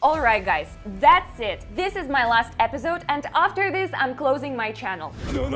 Alright guys, that's it. This is my last episode and after this I'm closing my channel. No,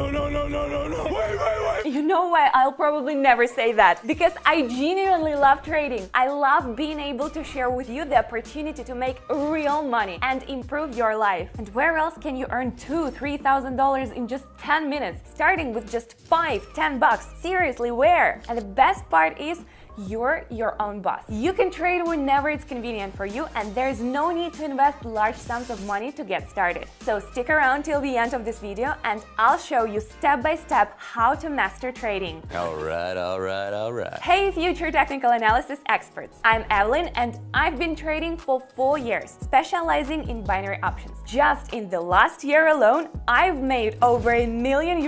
wait. You know why I'll probably never say that? Because I genuinely love trading. I love being able to share with you the opportunity to make real money and improve your life. And where else can you earn $2,000–$3,000 in just 10 minutes, starting with just $5–10 Seriously, where? And the best part is, you're your own boss. You can trade whenever it's convenient for you and there's no need to invest large sums of money to get started. So stick around till the end of this video and I'll show you step by step how to master trading. Alright. Hey future technical analysis experts, I'm Evelyn and I've been trading for 4 years, specializing in binary options. Just in the last year alone, I've made over $1 million.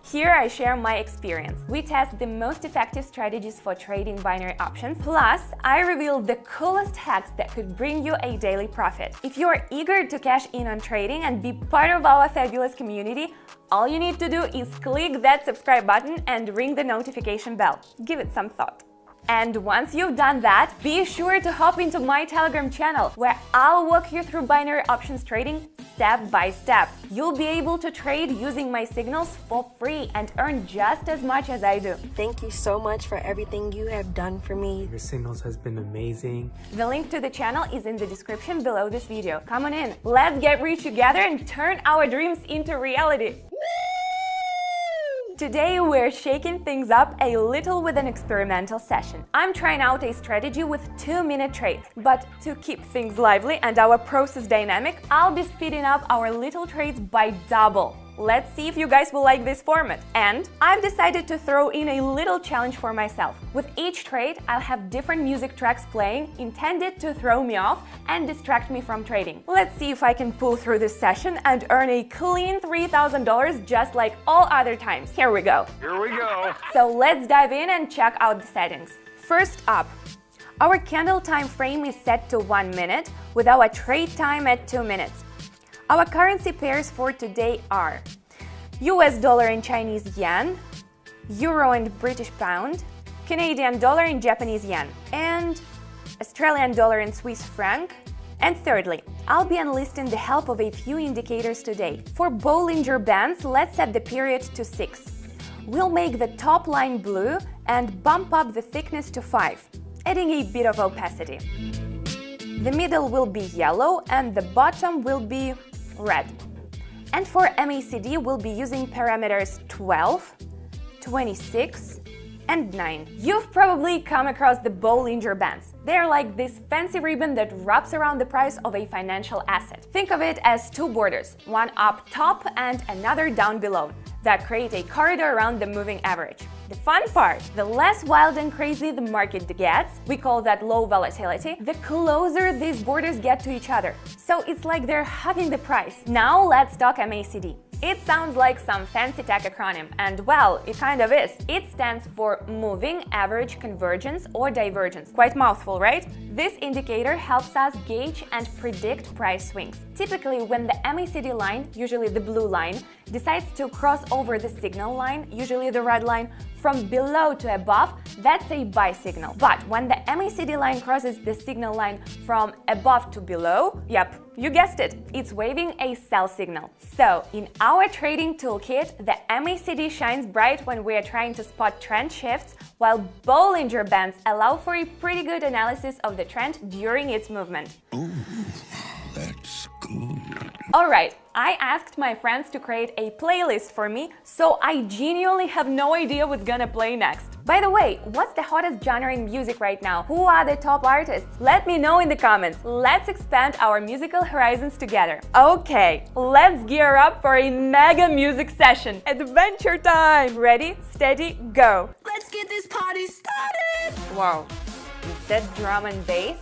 Here I share my experience. We test the most effective strategies for trading binary options. Plus, I reveal the coolest hacks that could bring you a daily profit. If you're eager to cash in on trading and be part of our fabulous community, all you need to do is click that subscribe button and ring the notification bell. Give it some thought. And once you've done that, be sure to hop into my Telegram channel, where I'll walk you through binary options trading step by step. You'll be able to trade using my signals for free and earn just as much as I do. Thank you so much for everything you have done for me. Your signals has been amazing. The link to the channel is in the description below this video. Come on in, let's get rich together and turn our dreams into reality. Today we're shaking things up a little with an experimental session. I'm trying out a strategy with 2-minute trades, but to keep things lively and our process dynamic, I'll be speeding up our little trades by double. Let's see if you guys will like this format. And I've decided to throw in a little challenge for myself. With each trade, I'll have different music tracks playing, intended to throw me off and distract me from trading. Let's see if I can pull through this session and earn a clean $3,000 just like all other times. Here we go. So let's dive in and check out the settings. First up, our candle time frame is set to 1 minute with our trade time at 2 minutes. Our currency pairs for today are US dollar and Chinese yen, euro and British pound, Canadian dollar and Japanese yen, and Australian dollar and Swiss franc. And thirdly, I'll be enlisting the help of a few indicators today. For Bollinger Bands, let's set the period to 6. We'll make the top line blue and bump up the thickness to 5, adding a bit of opacity. The middle will be yellow and the bottom will be red. And for MACD, we'll be using parameters 12, 26, and 9. You've probably come across the Bollinger Bands. They're like this fancy ribbon that wraps around the price of a financial asset. Think of it as 2 borders, one up top and another down below, that create a corridor around the moving average. The fun part, the less wild and crazy the market gets, we call that low volatility, the closer these borders get to each other. So it's like they're hugging the price. Now let's talk MACD. It sounds like some fancy tech acronym, and well, it kind of is. It stands for Moving Average Convergence or Divergence. Quite mouthful, right? This indicator helps us gauge and predict price swings. Typically, when the MACD line, usually the blue line, decides to cross over the signal line, usually the red line, from below to above, that's a buy signal. But when the MACD line crosses the signal line from above to below, yep, you guessed it, it's waving a sell signal. So, in our trading toolkit, the MACD shines bright when we are trying to spot trend shifts, while Bollinger Bands allow for a pretty good analysis of the trend during its movement. Ooh, that's good. Alright, I asked my friends to create a playlist for me, so I genuinely have no idea what's gonna play next. By the way, what's the hottest genre in music right now? Who are the top artists? Let me know in the comments. Let's expand our musical horizons together. Okay, let's gear up for a mega music session. Adventure time! Ready, steady, go! Let's get this party started! Wow, is that drum and bass?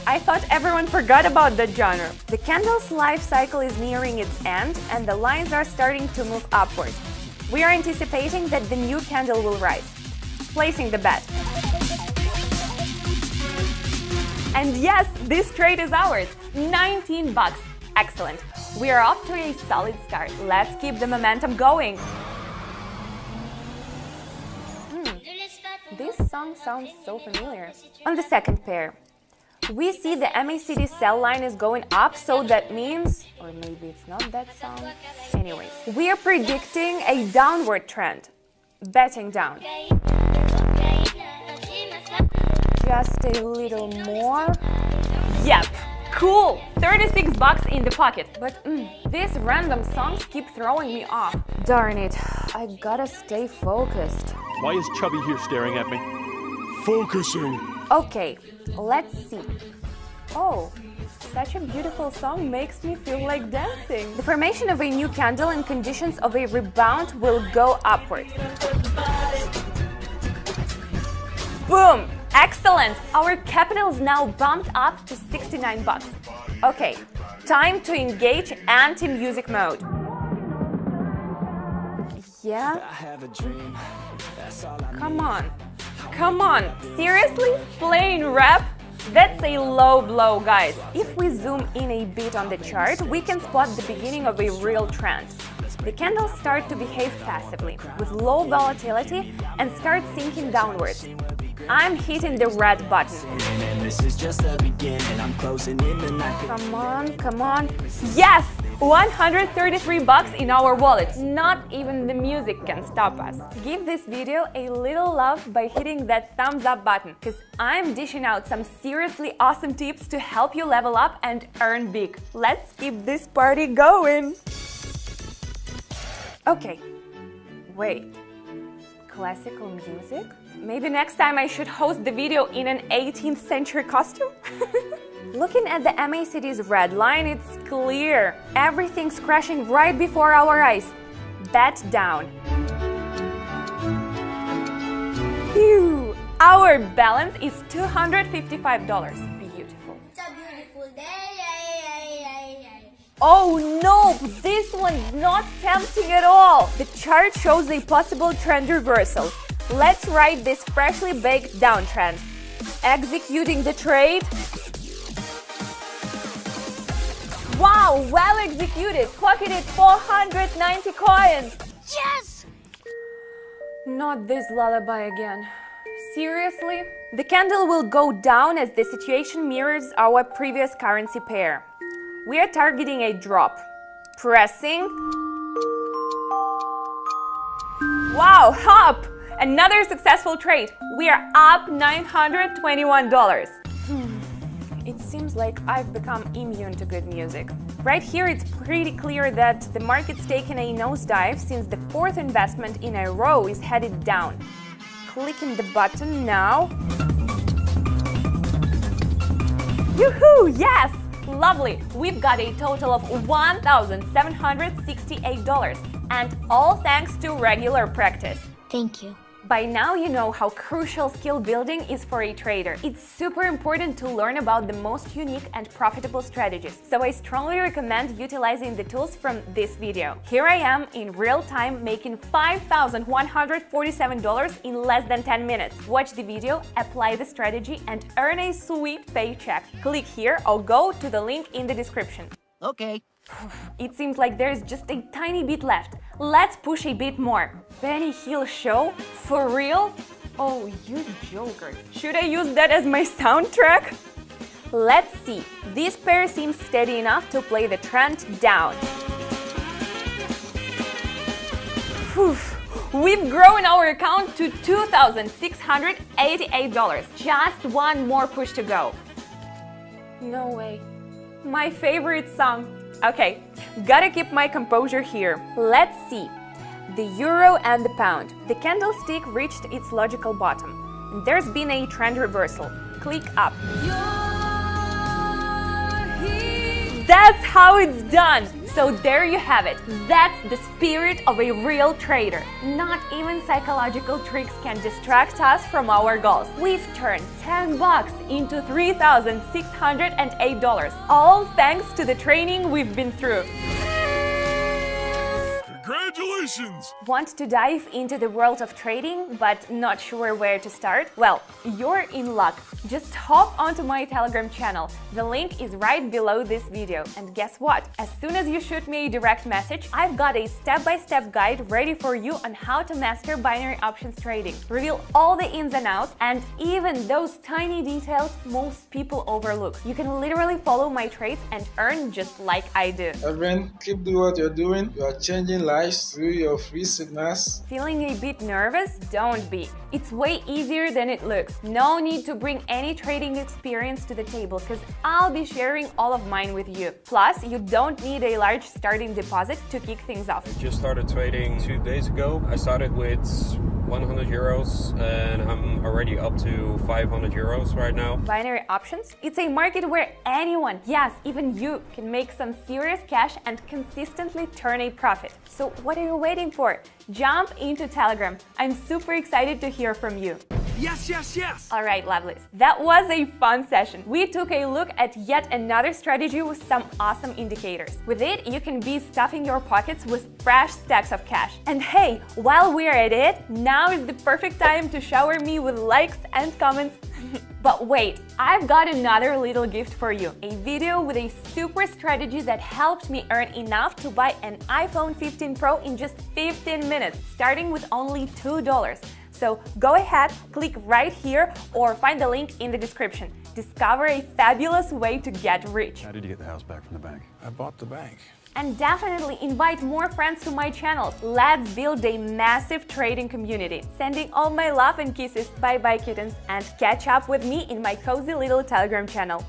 I thought everyone forgot about that genre. The candle's life cycle is nearing its end and the lines are starting to move upward. We are anticipating that the new candle will rise. Placing the bet. And yes, this trade is ours. 19 bucks. Excellent. We are off to a solid start. Let's keep the momentum going. This song sounds so familiar. On the second pair, We see the MACD sell line is going up, so that means, or maybe it's not that song. Anyways, we are predicting a downward trend. Betting down. Just a little more. Yep, cool! 36 bucks in the pocket. But these random songs keep throwing me off. Darn it, I gotta stay focused. Why is Chubby here staring at me? Focusing. Okay, let's see. Oh, such a beautiful song makes me feel like dancing. The formation of a new candle and conditions of a rebound will go upward. Boom! Excellent! Our capital's now bumped up to 69 bucks. Okay, time to engage anti-music mode. Yeah? Come on. Come on, seriously? Playing rap? That's a low blow, guys. If we zoom in a bit on the chart, we can spot the beginning of a real trend. The candles start to behave passively, with low volatility, and start sinking downwards. I'm hitting the red button. Come on, come on. Yes! 133 bucks in our wallet. Not even the music can stop us. Give this video a little love by hitting that thumbs up button, because I'm dishing out some seriously awesome tips to help you level up and earn big. Let's keep this party going. Okay, wait. Classical music? Maybe next time I should host the video in an 18th century costume? Looking at the MACD's red line, it's clear. Everything's crashing right before our eyes. Bet down. Phew! Our balance is $255. Beautiful. It's a beautiful day. Oh no! This one's not tempting at all! The chart shows a possible trend reversal. Let's ride this freshly baked downtrend. Executing the trade. Wow, well executed! Pocketed 490 coins! Yes! Not this lullaby again. Seriously? The candle will go down as the situation mirrors our previous currency pair. We are targeting a drop. Pressing. Wow, up! Another successful trade. We are up $921. It seems like I've become immune to good music. Right here, it's pretty clear that the market's taken a nosedive since the fourth investment in a row is headed down. Clicking the button now. Yoo-hoo! Yes! Lovely! We've got a total of $1,768, and all thanks to regular practice. Thank you. By now you know how crucial skill building is for a trader. It's super important to learn about the most unique and profitable strategies, so I strongly recommend utilizing the tools from this video. Here I am in real time making $5,147 in less than 10 minutes. Watch the video, apply the strategy, and earn a sweet paycheck. Click here or go to the link in the description. Okay. It seems like there's just a tiny bit left. Let's push a bit more. Benny Hill show? For real? Oh, you joker. Should I use that as my soundtrack? Let's see. This pair seems steady enough to play the trend down. Whew. We've grown our account to $2,688. Just one more push to go. No way. My favorite song. Okay, gotta keep my composure here. Let's see. The euro and the pound. The candlestick reached its logical bottom. And there's been a trend reversal. Click up. That's how it's done! So there you have it. That's the spirit of a real trader. Not even psychological tricks can distract us from our goals. We've turned 10 bucks into $3,608, all thanks to the training we've been through. Congratulations! Congratulations! Want to dive into the world of trading but not sure where to start? Well, you're in luck. Just hop onto my Telegram channel. The link is right below this video. And guess what? As soon as you shoot me a direct message, I've got a step-by-step guide ready for you on how to master binary options trading. Reveal all the ins and outs and even those tiny details most people overlook. You can literally follow my trades and earn just like I do. Everyone, keep doing what you're doing. You are changing lives through your free signals. Feeling a bit nervous? Don't be. It's way easier than it looks. No need to bring any trading experience to the table because I'll be sharing all of mine with you. Plus, you don't need a large starting deposit to kick things off. I just started trading 2 days ago. I started with 100 euros and I'm already up to 500 euros right now. Binary options? It's a market where anyone, yes, even you, can make some serious cash and consistently turn a profit. So what are you waiting for? Jump into Telegram. I'm super excited to hear from you. Yes, yes, yes! All right, lovelies, that was a fun session. We took a look at yet another strategy with some awesome indicators. With it, you can be stuffing your pockets with fresh stacks of cash. And hey, while we're at it, now is the perfect time to shower me with likes and comments. But wait, I've got another little gift for you. A video with a super strategy that helped me earn enough to buy an iPhone 15 Pro in just 15 minutes, starting with only $2. So go ahead, click right here or find the link in the description. Discover a fabulous way to get rich. How did you get the house back from the bank? I bought the bank. And definitely invite more friends to my channel. Let's build a massive trading community. Sending all my love and kisses. Bye bye kittens, and catch up with me in my cozy little Telegram channel.